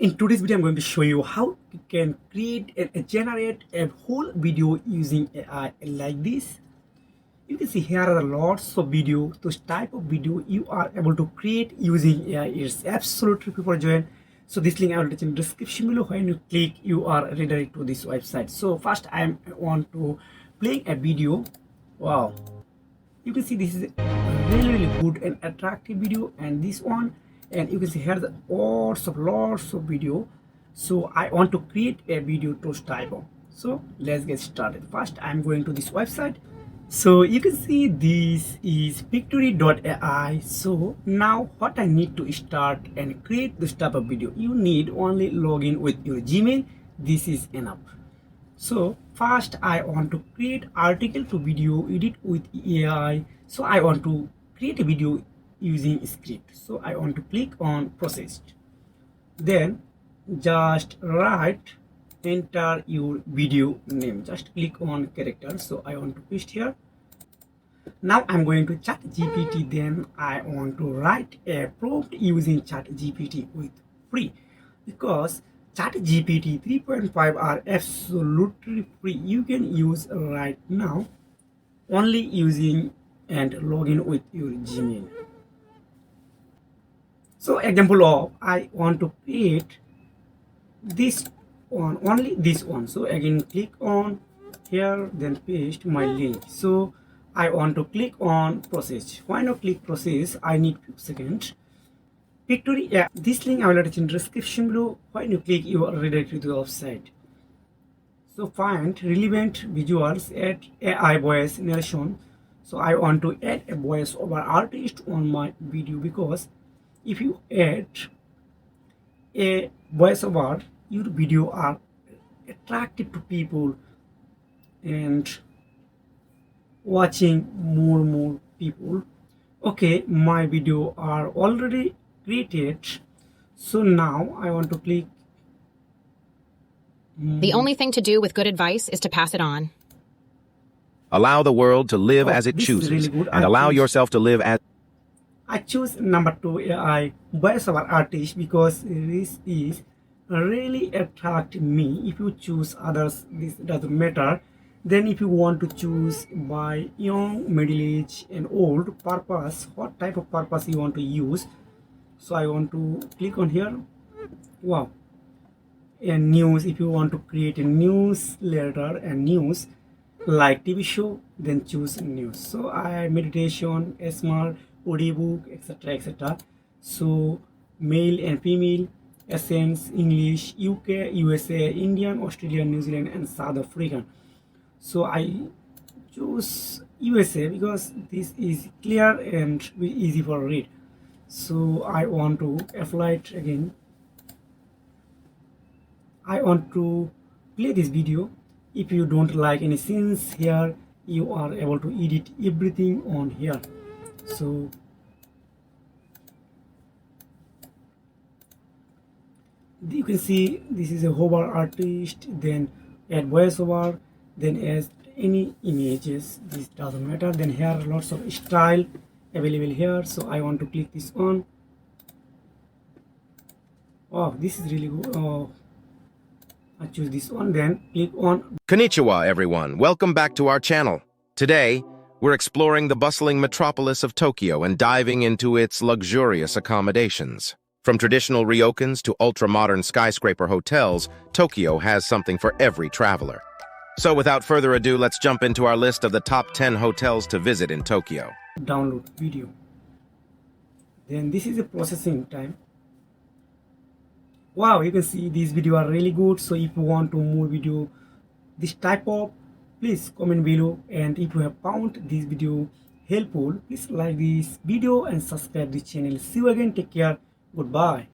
In today's video, I'm going to show you how you can create and generate a whole video using AI like this. You can see here are lots of video. Those type of video you are able to create using AI. It's absolutely people join. So this link I will touch in the description below. When you click, you are redirected to this website. So first I want to play a video. Wow, you can see this is a really good and attractive video, and this one, and you can see here the lots of video. So I want to create a video to type of. So let's get started. First I'm going to this website. So you can see this is pictory.ai. So now what I need to start and create this type of video, you need only log in with your Gmail. This is enough. So first I want to create article to video edit with AI. So I want to create a video using script. So I want to click on processed. Then just write, enter your video name. Just click on character. So I want to paste here. Now I'm going to chat GPT. Then I want to write a prompt using chat GPT with free, because ChatGPT 3.5 are absolutely free. You can use right now only using and login with your Gmail. So example of I want to create this one, only this one. So again click on here, then paste my link. So I want to click on process. Why not click process? I need few seconds. Pictory, yeah, this link I will attach in the description below. When you click, you are redirected to the website. So find relevant visuals, add AI voice narration. So I want to add a voice over artist on my video, because if you add a voice over, your video are attractive to people and watching more people. Okay, my video are already created. So now I want to click. The only thing to do with good advice is to pass it on. Allow the world to live as it This is chooses, really good. and allow yourself to live as... I choose number 2 AI voiceover artist, because this is really attract me. If you choose others, this doesn't matter. Then if you want to choose by young, middle age and old purpose, what type of purpose you want to use. So I want to click on here. Wow. And news, if you want to create a newsletter and news like TV show, then choose news. So I meditation, smart, audiobook, etc, etc. So male and female, essence, English, UK, USA, Indian, Australian, New Zealand and South African. So I choose USA because this is clear and easy for read. So I want to apply it again. I want to play this video. If you don't like any scenes here, you are able to edit everything on here. So you can see this is a hover artist, then add voiceover, then add any images, this doesn't matter. Then here are lots of style available here. So I want to click this on. Oh, this is really good. Oh, I choose this one, then click on. Konnichiwa, everyone. Welcome back to our channel. Today, we're exploring the bustling metropolis of Tokyo and diving into its luxurious accommodations. From traditional ryokans to ultra-modern skyscraper hotels, Tokyo has something for every traveler. So without further ado, let's jump into our list of the top 10 hotels to visit in Tokyo. Download video. Then this is the processing time. Wow, you can see these video are really good. So if you want to more video this type of, please comment below. And if you have found this video helpful, please like this video and subscribe this channel. See you again. Take care. Goodbye.